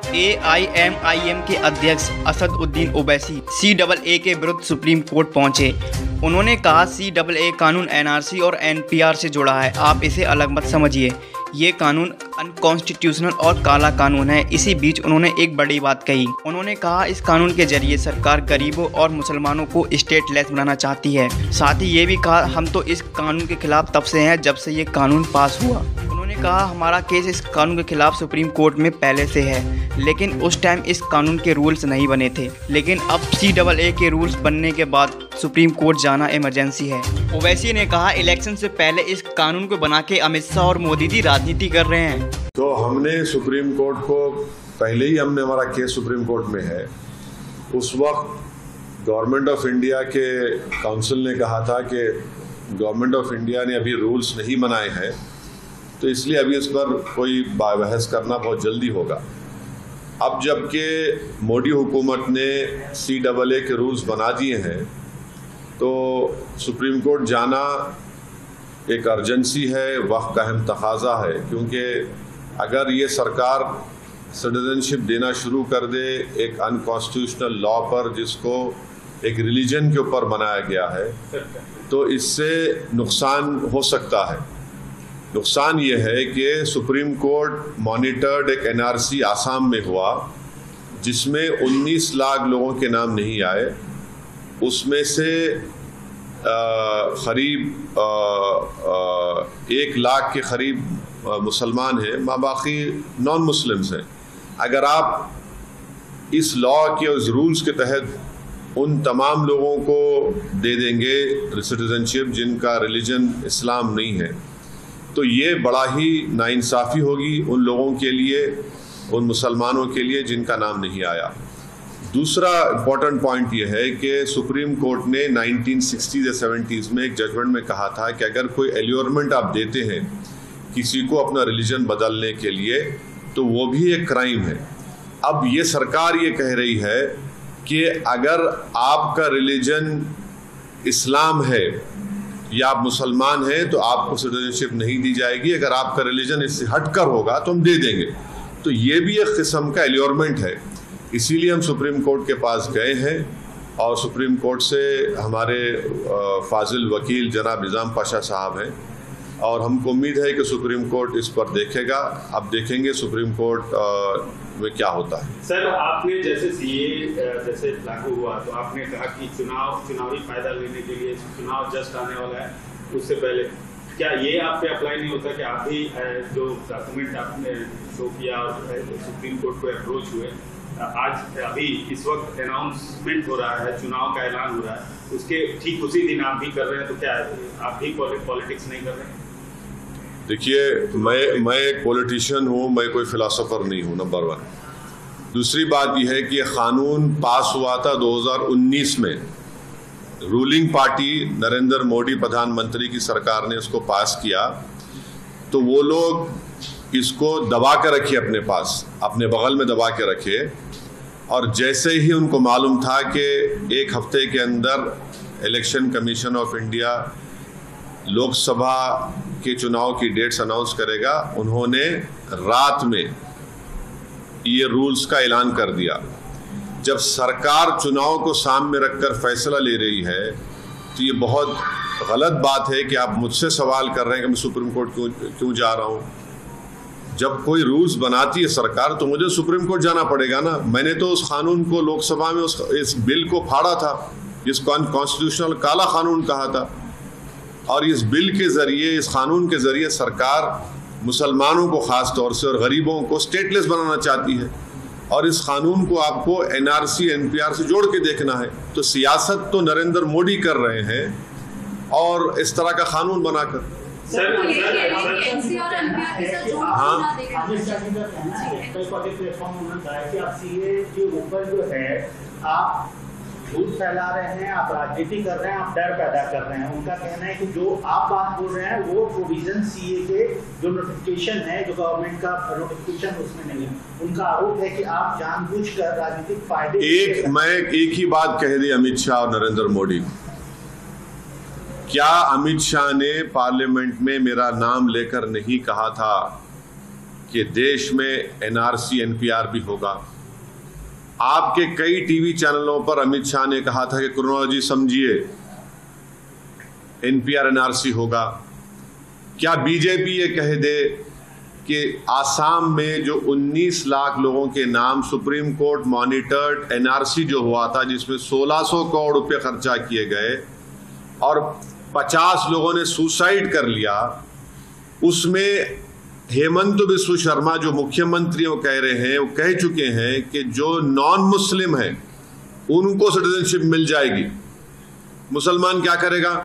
AIMIM के अध्यक्ष Asaduddin Owaisi CAA के विरुद्ध सुप्रीम कोर्ट पहुंचे। उन्होंने कहा CAA कानून NRC और NPR से जुड़ा है, आप इसे अलग मत समझिए। ये कानून अनकॉन्स्टिट्यूशनल और काला कानून है। इसी बीच उन्होंने एक बड़ी बात कही। उन्होंने कहा इस कानून के जरिए सरकार गरीबों और मुसलमानों को स्टेटलेस बनाना चाहती है। साथ ही ये भी कहा हम तो इस कानून के खिलाफ तब से हैं जब से ये कानून पास हुआ। उन्होंने कहा हमारा केस इस कानून के खिलाफ सुप्रीम कोर्ट में पहले से है, लेकिन उस टाइम इस कानून के रूल्स नहीं बने थे। लेकिन अब CAA के रूल्स बनने के बाद सुप्रीम कोर्ट जाना इमरजेंसी है। ओवैसी ने कहा इलेक्शन से पहले इस कानून को बना के अमित शाह और मोदी जी राजनीति कर रहे हैं। तो हमने सुप्रीम कोर्ट को पहले ही हमारा केस सुप्रीम कोर्ट में है। उस वक्त गवर्नमेंट ऑफ इंडिया के काउंसिल ने कहा था कि गवर्नमेंट ऑफ इंडिया ने अभी रूल्स नहीं बनाए हैं, तो इसलिए अभी इस पर कोई बहस करना बहुत जल्दी होगा। अब जबकि मोदी हुकूमत ने CAA के रूल्स बना दिए हैं, तो सुप्रीम कोर्ट जाना एक अर्जेंसी है, वक्त का अहम तकाजा है। क्योंकि अगर ये सरकार सिटीजनशिप देना शुरू कर दे एक अनकॉन्स्टिट्यूशनल लॉ पर, जिसको एक रिलीजन के ऊपर बनाया गया है, तो इससे नुकसान हो सकता है। नुकसान ये है कि सुप्रीम कोर्ट मॉनिटर्ड एक NRC आसाम में हुआ, जिसमें 19 लाख लोगों के नाम नहीं आए। उसमें से करीब 1 लाख के करीब मुसलमान हैं, बाकी नॉन मुस्लिम्स हैं। अगर आप इस लॉ के उस रूल्स के तहत उन तमाम लोगों को दे देंगे सिटीजनशिप जिनका रिलीजन इस्लाम नहीं है, तो ये बड़ा ही नाइंसाफ़ी होगी उन लोगों के लिए, उन मुसलमानों के लिए जिनका नाम नहीं आया। दूसरा इम्पॉर्टेंट पॉइंट ये है कि सुप्रीम कोर्ट ने 1960s या 70s में एक जजमेंट में कहा था कि अगर कोई एल्योरमेंट आप देते हैं किसी को अपना रिलीजन बदलने के लिए, तो वो भी एक क्राइम है। अब ये सरकार ये कह रही है कि अगर आपका रिलीजन इस्लाम है या आप मुसलमान हैं, तो आपको सिटीजनशिप नहीं दी जाएगी। अगर आपका रिलीजन इससे हटकर होगा तो हम दे देंगे। तो ये भी एक किस्म का एल्योरमेंट है। इसीलिए हम सुप्रीम कोर्ट के पास गए हैं और सुप्रीम कोर्ट से हमारे फाजिल वकील जनाब निज़ाम पाशा साहब हैं, और हमको उम्मीद है कि सुप्रीम कोर्ट इस पर देखेगा। अब देखेंगे सुप्रीम कोर्ट में क्या होता है। सर, आपने जैसे CAA जैसे लागू हुआ तो आपने कहा कि चुनावी फायदा लेने के लिए चुनाव जस्ट आने वाला है, उससे पहले क्या ये आप पे अप्लाई नहीं होता कि आप भी जो डॉक्यूमेंट आपने शो किया और सुप्रीम कोर्ट को अप्रोच हुए, आज अभी इस वक्त अनाउंसमेंट हो रहा है, चुनाव का ऐलान हो रहा है, उसके ठीक उसी दिन आप भी कर रहे हैं, तो क्या आप भी पॉलिटिक्स नहीं कर रहे हैं? देखिए, मैं एक पॉलिटिशियन हूँ, मैं कोई फिलोसोफर नहीं हूँ, नंबर 1। दूसरी बात यह है कि यह कानून पास हुआ था 2019 में। रूलिंग पार्टी नरेंद्र मोदी प्रधानमंत्री की सरकार ने इसको पास किया, तो वो लोग इसको दबा के रखे अपने पास, अपने बगल में दबा के रखे। और जैसे ही उनको मालूम था कि 1 हफ्ते के अंदर election commission of India Lok Sabha के चुनाव की डेट्स अनाउंस करेगा, उन्होंने रात में ये रूल्स का ऐलान कर दिया। जब सरकार चुनाव को सामने रखकर फैसला ले रही है, तो ये बहुत गलत बात है कि आप मुझसे सवाल कर रहे हैं कि मैं सुप्रीम कोर्ट क्यों जा रहा हूँ। जब कोई रूल्स बनाती है सरकार, तो मुझे सुप्रीम कोर्ट जाना पड़ेगा ना। मैंने तो उस कानून को लोकसभा में इस बिल को फाड़ा था, जिसको अनकॉन्स्टिट्यूशनल काला कानून कहा था। और इस बिल के ज़रिए, इस कानून के ज़रिए सरकार मुसलमानों को ख़ास तौर से और गरीबों को स्टेटलेस बनाना चाहती है। और इस कानून को आपको NRC NPR से जोड़ के देखना है। तो सियासत तो नरेंद्र मोदी कर रहे हैं, और इस तरह का कानून बनाकर आप झूठ फैला रहे हैं, आप राजनीति कर रहे हैं, आप डर पैदा कर रहे हैं। उनका कहना है कि जो आप बात बोल रहे हैं वो प्रोविजन CAA के जो नोटिफिकेशन है, जो गवर्नमेंट का नोटिफिकेशन, उसमें नहीं है। उनका आरोप है कि आप जानबूझकर राजनीतिक फायदे मैं एक ही बात कह दी अमित शाह और नरेंद्र मोदी। क्या अमित शाह ने पार्लियामेंट में मेरा नाम लेकर नहीं कहा था कि देश में एनआरसी एनपीआर भी होगा। आपके कई टीवी चैनलों पर अमित शाह ने कहा था कि क्रोनोलॉजी समझिए, एनपीआर एनआरसी होगा। क्या बीजेपी ये कह दे कि आसाम में जो 19 लाख लोगों के नाम सुप्रीम कोर्ट मॉनिटर्ड एनआरसी जो हुआ था, जिसमें 1600 करोड़ रुपए खर्चा किए गए और 50 लोगों ने सुसाइड कर लिया, उसमें हेमंत बिस्व शर्मा जो मुख्यमंत्री वो कह रहे हैं, वो कह चुके हैं कि जो नॉन मुस्लिम हैं उनको सिटीजनशिप मिल जाएगी। मुसलमान क्या करेगा?